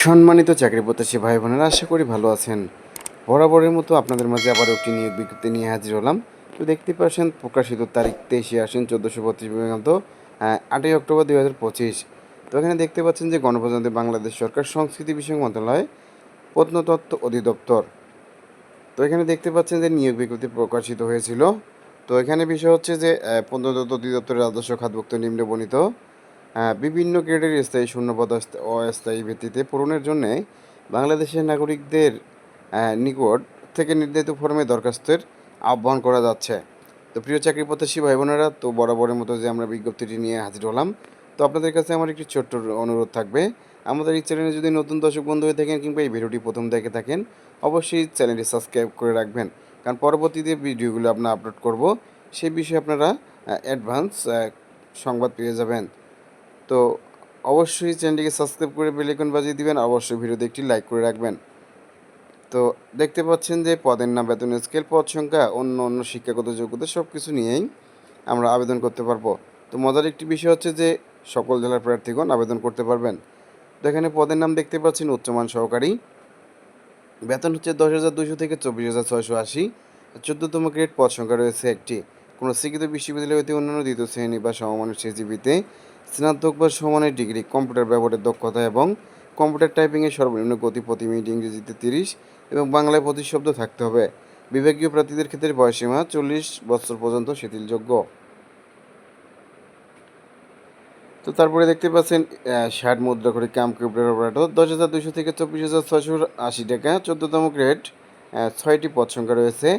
সম্মানিত চাকরি প্রত্যাশী ভাই বোনেরা, আশা করি ভালো আছেন। বরাবরের মতো আপনাদের মাঝে আবারও একটি নিয়োগ বিজ্ঞপ্তি নিয়ে হাজির হলাম। তো দেখতে পাচ্ছেন প্রকাশিত তারিখ 23/8 1432 পর্যন্ত 8ই অক্টোবর 2025। তো এখানে দেখতে পাচ্ছেন যে গণপ্রজাতন্ত্রী বাংলাদেশ সরকার সংস্কৃতি বিষয়ক মন্ত্রণালয় প্রত্নতত্ত্ব অধিদপ্তর। তো এখানে দেখতে পাচ্ছেন যে নিয়োগ বিজ্ঞপ্তি প্রকাশিত হয়েছিল। তো এখানে বিষয় হচ্ছে যে প্রত্নতত্ত্ব অধিদপ্তরের রাজস্ব খাতভুক্ত নিম্নবর্ণিত বিভিন্ন গ্রেডের স্থায়ী শূন্যপদ অস্থায়ী ভিত্তিতে পূরণের জন্য বাংলাদেশের নাগরিকদের নিকট থেকে নির্ধারিত ফর্মে দরখাস্তের আহ্বান করা যাচ্ছে। তো প্রিয় চাকরি প্রত্যাশী ভাই বোনেরা, তো বরাবরের মতো যে আমরা বিজ্ঞপ্তিটি নিয়ে হাজির হলাম, তো আপনাদের কাছে আমার একটি ছোট্ট অনুরোধ থাকবে। আমাদের এই চ্যানেলে যদি নতুন দর্শক বন্ধু হয়ে থাকেন কিংবা এই ভিডিওটি প্রথম দেখে থাকেন, অবশ্যই চ্যানেলটি সাবস্ক্রাইব করে রাখবেন, কারণ পরবর্তীতে ভিডিওগুলো আপনার আপলোড করব সেই বিষয়ে আপনারা অ্যাডভান্স সংবাদ পেয়ে যাবেন। তো অবশ্যই চ্যানেলটিকে সাবস্ক্রাইব করে বেল আইকন বাজিয়ে দিবেন, অবশ্যই ভিডিওতে একটি লাইক করে রাখবেন। তো দেখতে পাচ্ছেন যে পদের নাম, বেতন স্কেল, পদ সংখ্যা, অন্য শিক্ষাগত যোগ্যতা সব কিছু নিয়েই আমরা আবেদন করতে পারবো। তো মজার একটি বিষয় হচ্ছে যে সকল জেলার প্রার্থীগণ আবেদন করতে পারবেন। তো এখানে পদের নাম দেখতে পাচ্ছেন উচ্চমান সহকারী, বেতন হচ্ছে 10,200 থেকে 24,680, 14তম গ্রেড, পদ সংখ্যা রয়েছে একটি। কোনো শিক্ষিত বিশ্ববিদ্যালয় হতে অন্যান্য দ্বিতীয় শ্রেণী বা সমমানের সিজিপিতে স্নাতক বা সমানের ডিগ্রি, কম্পিউটার ব্যবহারের দক্ষতা এবং কম্পিউটার টাইপিংয়ের সর্বনিম্ন গতি প্রতি মিনিট ইংরেজিতে 30 এবং বাংলায় 25 শব্দ থাকতে হবে। বিভাগীয় প্রার্থীদের ক্ষেত্রে বয়সীমা 40 বছর পর্যন্ত শিথিলযোগ্য। তো তারপরে দেখতে পাচ্ছেন 60 মুদ্রা করে কম্পিউটার অপারেটর, 10,200 থেকে 24,680 টাকা, 14তম গ্রেড, 6টি পদ সংখ্যা রয়েছে।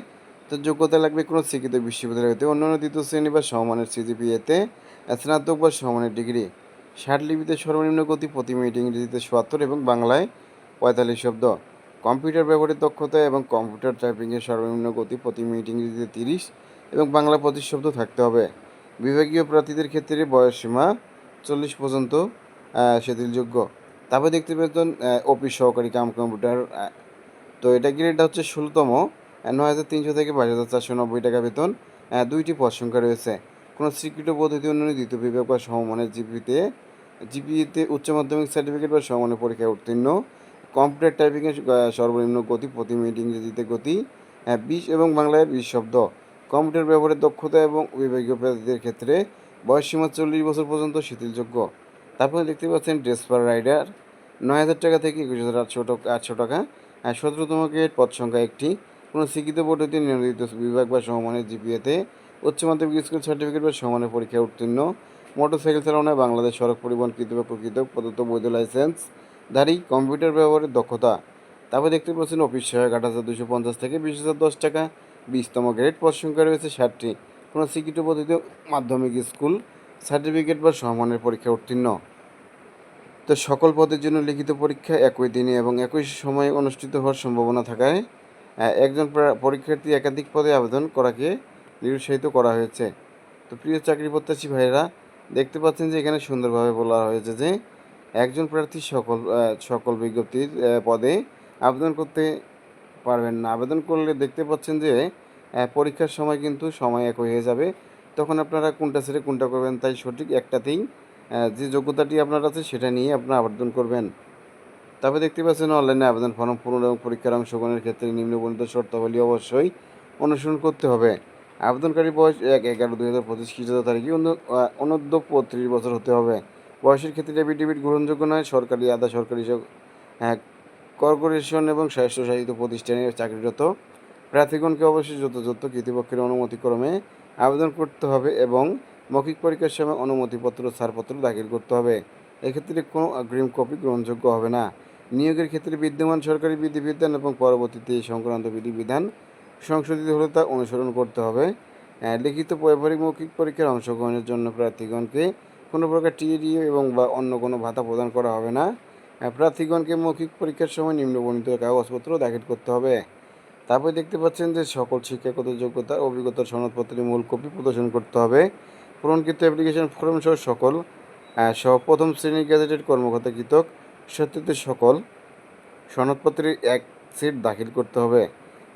তো যোগ্যতা লাগবে কোনো শিক্ষিত বিশ্ববিদ্যালয় হতে অন্যান্য দ্বিতীয় শ্রেণী বা সমমানের সিজিপিএতে স্নাতক বা সমমানের ডিগ্রি। 60 লিপিতে সর্বনিম্ন গতি প্রতি মিনিট ইংরেজিতে 77 এবং বাংলায় 45 শব্দ। কম্পিউটার ব্যবহারের দক্ষতা এবং কম্পিউটার টাইপিংয়ের সর্বনিম্ন গতি প্রতি মিনিট ইংরেজিতে 30 এবং বাংলা 25 শব্দ থাকতে হবে। বিভাগীয় প্রার্থীদের ক্ষেত্রে বয়সসীমা 40 পর্যন্ত শিথিলযোগ্য। তারপরে দেখতে পেতেন অফিস সহকারী কাম কম্পিউটার, তো এটা গ্রেডটা হচ্ছে 16তম, 9,300 থেকে 22,490 টাকা বেতন। 2টি পদ সংখ্যা রয়েছে। কোনো স্বীকৃত পদ্ধতি অনুযায়ী দ্বিতীয় বিভাগ বা সমমানের জিপিএতে উচ্চ মাধ্যমিক সার্টিফিকেট বা সমমানের পরীক্ষায় উত্তীর্ণ। কম্পিউটার টাইপিংয়ের সর্বনিম্ন গতি প্রতি মিনিট ইংরেজিতে গতি 20 এবং বাংলায় 20 শব্দ। কম্পিউটার ব্যবহারের দক্ষতা এবং বিভাগীয় প্রার্থীদের ক্ষেত্রে বয়সসীমা 40 বছর পর্যন্ত শিথিলযোগ্য। তারপরে দেখতে পাচ্ছেন ড্রেসপার রাইডার, 9,000 টাকা থেকে 21,800 টাকা, 17তম গ্রেড, পদ সংখ্যা একটি। কোনো শিক্ষিত পদ্ধতি নির্ধারিত বিভাগ বা সমমানের জিপিএতে উচ্চ মাধ্যমিক স্কুল সার্টিফিকেট বা সমমানের পরীক্ষায় উত্তীর্ণ। মোটরসাইকেল চালানোয় বাংলাদেশ সড়ক পরিবহন কর্তৃপক্ষ কৃতক প্রদত্ত বৈধ লাইসেন্সধারী, কম্পিউটার ব্যবহারের দক্ষতা। তারপর দেখতে পাচ্ছেন অফিস সহায়ক 8,250 থেকে 20,010 টাকা, 20তম গ্রেড, পদ সংখ্যা রয়েছে 60টি। কোনো স্বীকৃত পদ্ধতিতে মাধ্যমিক স্কুল সার্টিফিকেট বা সমমানের পরীক্ষায় উত্তীর্ণ। তো সকল পদের জন্য লিখিত পরীক্ষা একই দিনে এবং একই সময়ে অনুষ্ঠিত হওয়ার সম্ভাবনা থাকায় একজন পরীক্ষার্থী একাধিক পদে আবেদন করাকে নিরুৎসাহিত করা হয়েছে। তো প্রিয় চাকরি প্রত্যাশী ভাইয়েরা, দেখতে পাচ্ছেন যে এখানে সুন্দরভাবে বলা হয়েছে যে একজন প্রার্থী সকল বিজ্ঞপ্তির পদে আবেদন করতে পারবেন না। আবেদন করলে দেখতে পাচ্ছেন যে পরীক্ষার সময় কিন্তু সময় একই হয়ে যাবে। তখন আপনারা কোনটা ছেড়ে কোনটা করবেন, তাই সঠিক একটাতেই যে যোগ্যতাটি আপনার আছে সেটা নিয়ে আপনারা আবেদন করবেন। তবে দেখতে পাচ্ছেন অনলাইনে আবেদন ফর্ম পূরণ এবং পরীক্ষার অংশগ্রহণের ক্ষেত্রে নিম্নবর্ণিত শর্তাবলী অবশ্যই অনুসরণ করতে হবে। আবেদনকারী বয়স 1/11/2025 খ্রিস্টাব্দ তারিখে অনূর্ধ্ব 35 বছর হতে হবে। বয়সের ক্ষেত্রে এফিডেভিট গ্রহণযোগ্য নয়। সরকারি, আধা সরকারি কর্পোরেশন এবং স্বায়ত্তশাসিত প্রতিষ্ঠানে চাকরিরত প্রার্থীগণকে অবশ্যই যথাযথ কর্তৃপক্ষের অনুমতিক্রমে আবেদন করতে হবে এবং মৌখিক পরীক্ষার সময় অনুমতিপত্র ছাড়পত্র দাখিল করতে হবে। এক্ষেত্রে কোনো অগ্রিম কপি গ্রহণযোগ্য হবে না। নিয়োগের ক্ষেত্রে বিদ্যমান সরকারি বিধিবিধান এবং পরবর্তীতে এই সংক্রান্ত বিধিবিধান সংশোধিত হলে তা অনুসরণ করতে হবে। লিখিত ব্যবহারিক মৌখিক পরীক্ষার অংশগ্রহণের জন্য প্রার্থীগণকে কোনো প্রকার টিএডিও এবং বা অন্য কোনো ভাতা প্রদান করা হবে না। প্রার্থীগণকে মৌখিক পরীক্ষার সময় নিম্নবর্ণিত কাগজপত্র দাখিল করতে হবে। তারপরে দেখতে পাচ্ছেন যে সকল শিক্ষাগত যোগ্যতা অভিজ্ঞতার সনদপত্রের মূল কপি প্রদর্শন করতে হবে। পূরণকৃত অ্যাপ্লিকেশন ফর্ম সহ প্রথম শ্রেণীর গ্যাজেটেড কর্মকর্তা কৃতক সত্যায়িত সকল সনদপত্রের এক সেট দাখিল করতে হবে।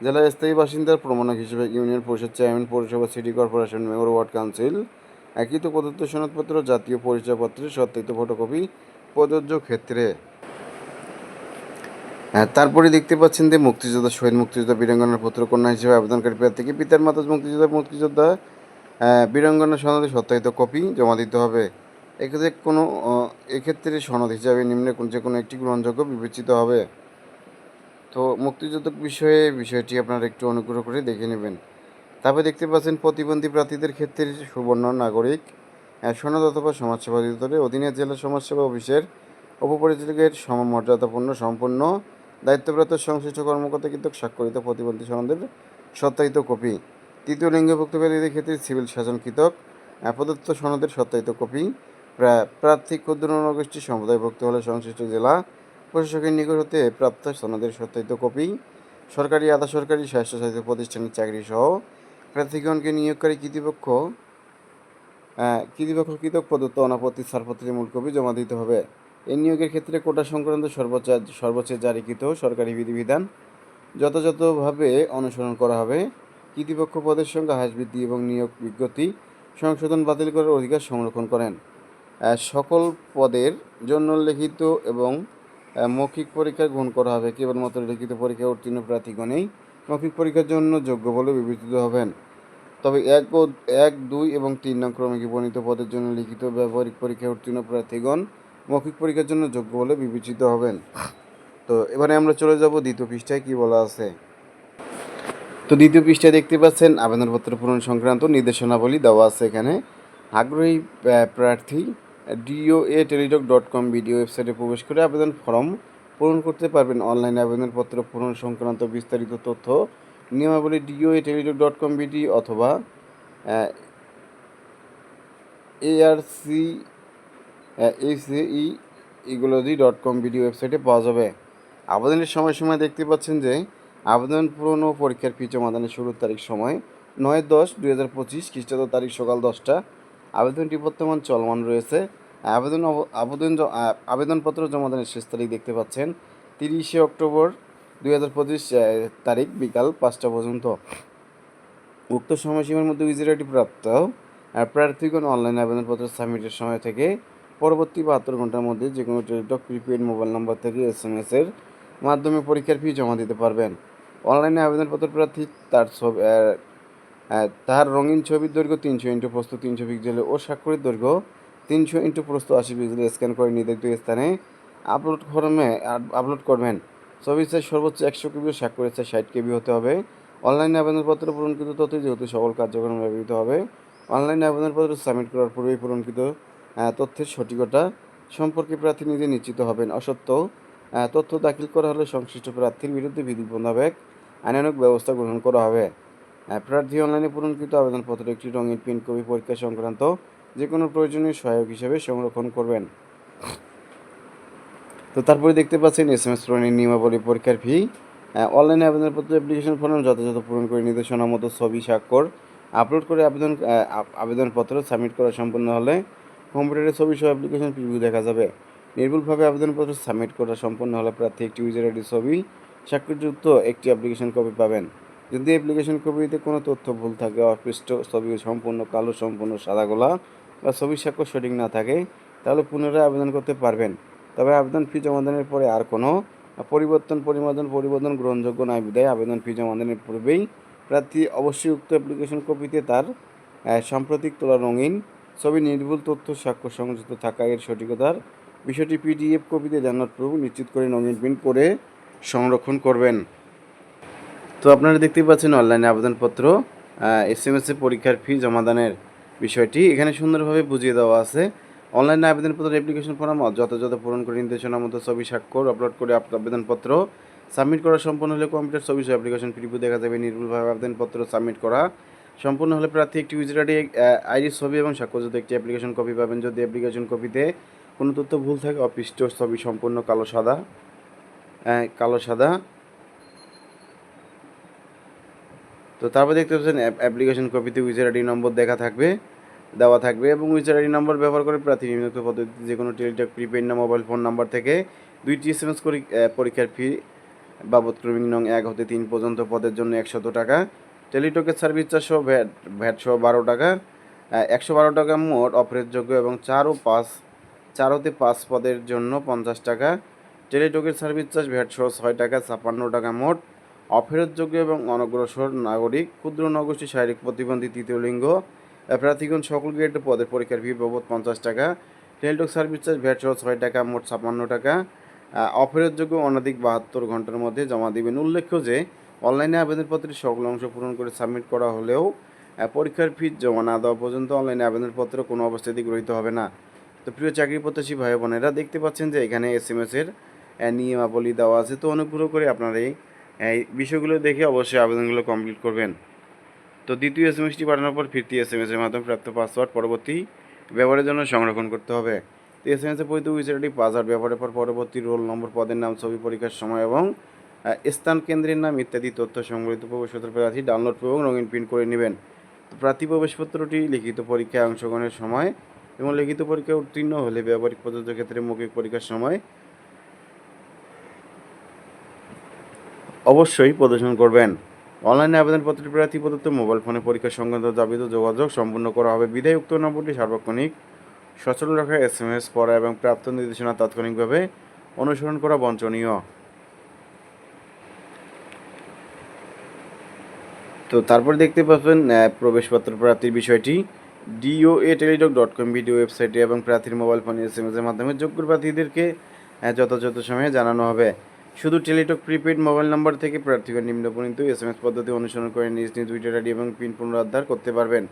জেলার স্থায়ী বাসিন্দার প্রমাণক হিসেবে ইউনিয়ন পরিষদ চেয়ারম্যান, পৌরসভা, city corporation mayor, ward council একৃত প্রদত্ত সনদপত্র, জাতীয় পরিচয়পত্রের সত্যায়িত ফটোকপি প্রযোজ্য ক্ষেত্রে। তারপরে দেখতে পাচ্ছেন যে মুক্তিযোদ্ধা শহীদ মুক্তিযোদ্ধা বীরাঙ্গনার পুত্র কন্যা হিসেবে আবেদনকারী প্রার্থীকে পিতার মাতা মুক্তিযোদ্ধা বীরাঙ্গনা সনদের সত্যায়িত কপি জমা দিতে হবে। এক্ষেত্রে এক্ষেত্রে সনদ হিসাবে নিম্নে যে কোনো একটি গ্রহণযোগ্য বিবেচিত হবে। তো মুক্তিযুদ্ধ বিষয়টি আপনারা একটু অনুগ্রহ করে দেখে নেবেন। তারপরে দেখতে পাচ্ছেন প্রতিবন্ধী প্রার্থীদের ক্ষেত্রে সুবর্ণ নাগরিক সনদ অথবা সমাজসেবা অধিদপ্তরের অধীনে জেলা সমাজসেবা অফিসের উপপরিচালকের সমমর্যাদাপূর্ণ সম্পূর্ণ দায়িত্বপ্রাপ্ত সংশ্লিষ্ট কর্মকর্তা কর্তৃক স্বাক্ষরিত প্রতিবন্ধী সনদের সত্যায়িত কপি। তৃতীয় লিঙ্গভুক্ত ব্যক্তিদের ক্ষেত্রে সিভিল শাসনকৃতক প্রদত্ত সনদের সত্যায়িত কপি। প্রার্থী ক্ষুদ্র নগোষ্ঠী সম্প্রদায়ভুক্ত হলে সংশ্লিষ্ট জেলা প্রশাসকের নিকট হতে প্রাপ্ত সনদের সত্যায়িত কপি। সরকারি আধা সরকারি স্বায়ত্তশাসিত প্রতিষ্ঠানের চাকরি সহ প্রার্থীগণকে নিয়োগকারী কৃতক প্রদত্ত অনাপত্তির ছাড়পত্রের মূল কপি জমা দিতে হবে। এই নিয়োগের ক্ষেত্রে কোটা সংক্রান্ত সর্বোচ্চ জারিকৃত সরকারি বিধিবিধান যথাযথভাবে অনুসরণ করা হবে। কৃতিপক্ষ পদের সংখ্যা হ্রাস বৃদ্ধি এবং নিয়োগ বিজ্ঞপ্তি সংশোধন বাতিল করার অধিকার সংরক্ষণ করেন। সকল পদের জন্য লিখিত এবং মৌখিক পরীক্ষা গ্রহণ করা হবে। কেবলমাত্র লিখিত পরীক্ষা উত্তীর্ণ প্রার্থীগণই মৌখিক পরীক্ষার জন্য যোগ্য বলে বিবেচিত হবেন। তবে 1, 2 এবং 3 নং ক্রমিকে বর্ণিত পদের জন্য লিখিত ব্যবহারিক পরীক্ষায় উত্তীর্ণ প্রার্থীগণ মৌখিক পরীক্ষার জন্য যোগ্য বলে বিবেচিত হবেন। তো এবারে আমরা চলে যাব দ্বিতীয় পৃষ্ঠায় কী বলা আছে। তো দ্বিতীয় পৃষ্ঠায় দেখতে পাচ্ছেন আবেদনপত্র পূরণ সংক্রান্ত নির্দেশনাবলী দেওয়া আছে। এখানে আগ্রহী প্রার্থী doa.teletalk.com ভিডিও ওয়েবসাইটে প্রবেশ করে আবেদন ফর্ম পূরণ করতে পারবেন। অনলাইনে আবেদনপত্র পূরণ সংক্রান্ত বিস্তারিত তথ্য নিয়মাবলী doa.teletalk.com বিডি অথবা arcacei.com ভিডিও ওয়েবসাইটে পাওয়া যাবে। আবেদনের সময়সীমা দেখতে পাচ্ছেন যে আবেদন পূরণ ও পরীক্ষার ফি জমাদানের শুরুর তারিখ সময় 9/10/2025 খ্রিস্টাব্দ তারিখ সকাল 10টা। আবেদনটি বর্তমান চলমান রয়েছে। আবেদনপত্র জমাদানের শেষ তারিখ দেখতে পাচ্ছেন 30শে অক্টোবর 2025 তারিখ বিকাল 5টা পর্যন্ত। উক্ত সময়সীমার মধ্যে উইজার আইডি প্রাপ্ত প্রার্থীগণ অনলাইন আবেদনপত্র সাবমিটের সময় থেকে পরবর্তী 72 ঘন্টার মধ্যে যে কোনো টেলিটক প্রিপেড মোবাইল নম্বর থেকে SMS-এর মাধ্যমে পরীক্ষার ফি জমা দিতে পারবেন। অনলাইনে আবেদনপত্র প্রার্থী তার রঙিন ছবির দৈর্ঘ্য 300 × প্রস্থ 300 পিক্সেল ও স্বাক্ষরিত দৈর্ঘ্য 300 × প্রস্থ 80 পিক্সেল স্ক্যান করে নির্ধারিত স্থানে আপলোড করবেন। ছবির সাইজ সর্বোচ্চ 100 KB ও স্বাক্ষরের সাইজ 60 KB হতে হবে। অনলাইনে আবেদনপত্র পূরণকৃত তথ্য যেহেতু সকল কার্যক্রমে ব্যবহৃত হবে, অনলাইনে আবেদনপত্র সাবমিট করার পূর্বেই পূরণকৃত তথ্যের সঠিকতা সম্পর্কে প্রার্থী নিজে নিশ্চিত হবেন। অসত্য তথ্য দাখিল করা হলে সংশ্লিষ্ট প্রার্থীর বিরুদ্ধে বিধি মোতাবেক আইনানুগ ব্যবস্থা গ্রহণ করা হবে। প্রার্থী অনলাইনে পূরণকৃত আবেদনপত্র একটি রঙিন প্রিন্ট কপি পরীক্ষা সংক্রান্ত যে কোনো প্রয়োজনীয় সহায়ক হিসেবে সংরক্ষণ করবেন। তো তারপরে দেখতে পাচ্ছেন SMS পূরণের নিয়মাবলী, পরীক্ষার ফি। অনলাইনে আবেদনপত্র অ্যাপ্লিকেশন ফর্ম যথাযথ পূরণ করে নির্দেশনা মতো ছবি স্বাক্ষর আপলোড করে আবেদনপত্র সাবমিট করা সম্পন্ন হলে কম্পিউটারে ছবি সহ অ্যাপ্লিকেশন প্রিভিউ দেখা যাবে। নির্ভুলভাবে আবেদনপত্র সাবমিট করা সম্পন্ন হলে প্রার্থী একটি ইউজার আইডি ছবি স্বাক্ষরযুক্ত একটি অ্যাপ্লিকেশন কপি পাবেন। যদি অ্যাপ্লিকেশন কপিতে কোনো তথ্য ভুল থাকে, অস্পষ্ট ছবি সম্পূর্ণ কালো, সম্পূর্ণ সাদা গোলা বা ছবি স্বাক্ষর সঠিক না থাকে, তাহলে পুনরায় আবেদন করতে পারবেন। তবে আবেদন ফি জমাদানের পরে আর কোনো পরিবর্তন গ্রহণযোগ্য নয় বিধায় আবেদন ফি জমাদানের পূর্বেই প্রার্থী অবশ্যই উক্ত অ্যাপ্লিকেশন কপিতে তার সাম্প্রতিক তোলা রঙিন ছবি নির্ভুল তথ্য স্বাক্ষর সংযুক্ত থাকা এর সঠিকতার বিষয়টি PDF কপিতে ডাউনলোডপূর্বক নিশ্চিত করে রঙিন প্রিন্ট করে সংরক্ষণ করবেন। তো আপনারা দেখতেই পাচ্ছেন অনলাইনে আবেদনপত্র SMS-এ পরীক্ষার ফি জমাদানের বিষয়টি এখানে সুন্দরভাবে বুঝিয়ে দেওয়া আছে। অনলাইনে আবেদনপত্র অ্যাপ্লিকেশন ফর্ম যথাযথ পূরণ করে নির্দেশনার মতো ছবি স্বাক্ষর আপলোড করে আবেদনপত্র সাবমিট করা সম্পন্ন হলে কম্পিউটার ছবি সহ অ্যাপ্লিকেশন প্রিভিউ দেখা যাবে। নির্ভুলভাবে আবেদনপত্র সাবমিট করা সম্পূর্ণ হলে প্রার্থী একটি ইউজার আইডি ছবি এবং স্বাক্ষরযুক্ত একটি অ্যাপ্লিকেশন কপি পাবেন। যদি অ্যাপ্লিকেশন কপিতে কোনো তথ্য ভুল থাকে, অস্পষ্ট ছবি সম্পূর্ণ কালো সাদা তো তারপর দেখতে পাচ্ছেন অ্যাপ্লিকেশন কপিতে ইউজার আইডি নম্বর দেওয়া থাকবে এবং ইউজার আইডি নম্বর ব্যবহার করে প্রার্থী নিম্নোক্ত পদ্ধতিতে যে কোনো টেলিটক প্রিপেড না মোবাইল ফোন নাম্বার থেকে 2টি SMS পরীক্ষার ফি বাবদ ক্রমিক নং 1 হতে 3 পর্যন্ত পদের জন্য 100 টাকা, টেলিটকের সার্ভিস চার্জ সহ ভ্যাট সহ 12 টাকা, 112 টাকা মোট অফারের যোগ্য এবং 4 হতে 5 পদের জন্য 50 টাকা, টেলিটকের সার্ভিস চার্জ ভ্যাট সহ 6 টাকা 56 টাকা মোট। অফেরতযোগ্য এবং অনগ্রসর নাগরিক, ক্ষুদ্র নগোষ্ঠী, শারীরিক প্রতিবন্ধী, তৃতীয় লিঙ্গ প্রার্থীগণ সকল গ্রেডের পদের পরীক্ষার ফি বাবদ 50 টাকা। টেলিটক সার্ভিস চার্জ ভ্যাট সহ 6 টাকা মোট 56 টাকা। অফেরতযোগ্য অনধিক 72 ঘন্টার মধ্যে জমা দিবেন। উল্লেখ্য যে অনলাইনে আবেদনপত্রের সকল অংশ পূরণ করে সাবমিট করা হলেও পরীক্ষার ফি জমা না দেওয়া পর্যন্ত অনলাইনে আবেদনপত্র কোনো অবস্থাতেই গৃহীত হবে না। তো প্রিয় চাকরি প্রত্যাশী ভাই বোনেরা, দেখতে পাচ্ছেন যে এখানে এসএমএসের নিয়মাবলী দেওয়া আছে। তো অনুগ্রহ করে আপনারা এই বিষয়গুলো দেখে অবশ্যই আবেদনগুলো কমপ্লিট করবেন। তো দ্বিতীয় এসএমএসটি পাঠানোর পর ফিরতি এসএমএসের মাধ্যমে প্রাপ্ত পাসওয়ার্ড পরবর্তী ব্যবহারের জন্য সংরক্ষণ করতে হবে। তো এসএমএসে পরিচিত বিষয়টি পাসওয়ার্ড ব্যবহারের পর পরবর্তী রোল নম্বর, পদের নাম, ছবি, পরীক্ষার সময় এবং স্থান, কেন্দ্রের নাম ইত্যাদি তথ্য সংবলিত প্রবেশপত্র প্রার্থী ডাউনলোড এবং রঙিন প্রিন্ট করে নেবেন। তো প্রার্থী প্রবেশপত্রটি লিখিত পরীক্ষায় অংশগ্রহণের সময় এবং লিখিত পরীক্ষায় উত্তীর্ণ হলে ব্যবহারিক প্রযোজ্য ক্ষেত্রে মৌখিক পরীক্ষার সময় অবশ্যই প্রদর্শন করবেন। অনলাইনে আবেদনপত্রের প্রার্থী প্রদত্ত মোবাইল ফোনে পরীক্ষা সংক্রান্ত দাবিত যোগাযোগ সম্পূর্ণ করা হবে। বিধায় উক্ত নম্বরটি সার্বক্ষণিক সচল রাখা, এসএমএস পড়া এবং প্রাপ্ত নির্দেশনা তাৎক্ষণিকভাবে অনুসরণ করা বাঞ্ছনীয়। তো তারপর দেখতে পাবেন প্রবেশপত্র প্রার্থীর বিষয়টি doa.টেলিটক.com ভিডিও ওয়েবসাইটে এবং প্রার্থীর মোবাইল ফোনে এসএমএসের মাধ্যমে যোগ্য প্রার্থীদেরকে যথাযথ সময়ে জানানো হবে। শুধু টেলিটক প্রিপেড মোবাইল নাম্বার থেকে প্রার্থীগণ নিম্নবর্ণিত এসএমএস পদ্ধতি অনুসরণ করে নিজ নিজ টুইটার আইডি এবং পিন পুনরুদ্ধার করতে পারবেন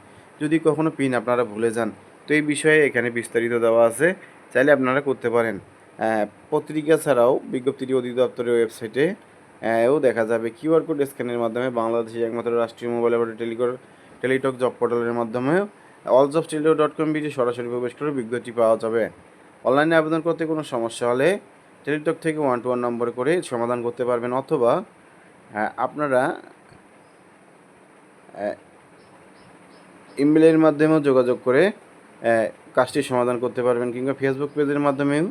যদি কখনো পিন আপনারা ভুলে যান। তো এই বিষয়ে এখানে বিস্তারিত দেওয়া আছে, চাইলে আপনারা করতে পারেন। পত্রিকা ছাড়াও বিজ্ঞপ্তিটি অধিদপ্তরের ওয়েবসাইটে এও দেখা যাবে। কিউআর কোড স্ক্যানের মাধ্যমে বাংলাদেশের একমাত্র রাষ্ট্রীয় মোবাইল অপারেটর টেলিটক জব পোর্টালের মাধ্যমে alljobs.টেলিটক.com সরাসরি প্রবেশ করে বিজ্ঞপ্তি পাওয়া যাবে। অনলাইনে আবেদন করতে কোনো সমস্যা হলে টেলিটক থেকে 121 নম্বরে করে সমাধান করতে পারবেন, অথবা আপনারা ইমেলের মাধ্যমেও যোগাযোগ করে কাজটি সমাধান করতে পারবেন, কিংবা ফেসবুক পেজের মাধ্যমেও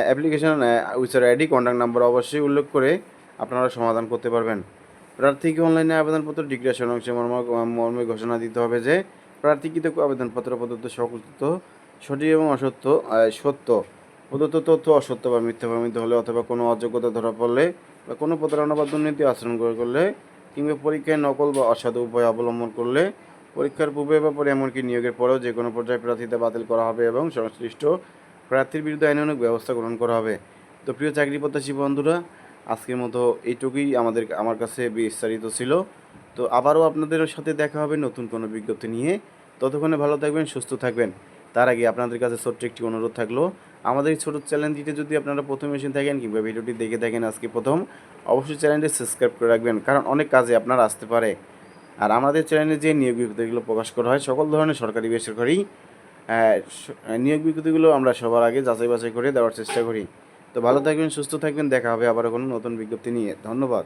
application user ID, contact number অবশ্যই উল্লেখ করে আপনারা সমাধান করতে পারবেন। প্রার্থীকে অনলাইনে আবেদনপত্র ডিক্লারেশন অংশে মর্মে ঘোষণা দিতে হবে যে প্রার্থীকৃত আবেদনপত্র প্রদত্ত সকল তথ্য সঠিক এবং সত্য প্রদত্ত তথ্য অসত্য বা মিথ্যা প্রমাণিত হলে, অথবা কোনো অযোগ্যতা ধরা পড়লে, বা কোনো প্রতারণা বা দুর্নীতি আচরণ করলে, কিংবা পরীক্ষায় নকল বা অসাধু উপায় অবলম্বন করলে পরীক্ষার পূর্বে বা পরে এমনকি নিয়োগের পরেও যে কোনো পর্যায়ে প্রার্থীতা বাতিল করা হবে এবং সংশ্লিষ্ট প্রার্থীর বিরুদ্ধে আইনানুগ ব্যবস্থা গ্রহণ করা হবে। তো প্রিয় চাকরি প্রত্যাশী বন্ধুরা, আজকের মতো এইটুকুই আমার কাছে বিস্তারিত ছিল। তো আবারও আপনাদের সাথে দেখা হবে নতুন কোনো বিজ্ঞপ্তি নিয়ে। ততক্ষণে ভালো থাকবেন, সুস্থ থাকবেন। তার আগে আপনাদের কাছে ছোট্ট একটি অনুরোধ থাকলো, আমাদের এই ছোটো চ্যানেলটিতে যদি আপনারা প্রথম এসে থাকেন কিংবা ভিডিওটি দেখে থাকেন আজকে প্রথম, অবশ্যই চ্যানেলটি সাবস্ক্রাইব করে রাখবেন, কারণ অনেক কাজে আপনার আসতে পারে। আর আমাদের চ্যানেলে যে নিয়োগ বিজ্ঞপ্তিগুলো প্রকাশ করা হয়, সকল ধরনের সরকারি বেসরকারি নিয়োগ বিজ্ঞপ্তিগুলো আমরা সবার আগে যাচাই বাছাই করে দেওয়ার চেষ্টা করি। তো ভালো থাকবেন, সুস্থ থাকবেন, দেখা হবে আবারও কোনো নতুন বিজ্ঞপ্তি নিয়ে। ধন্যবাদ।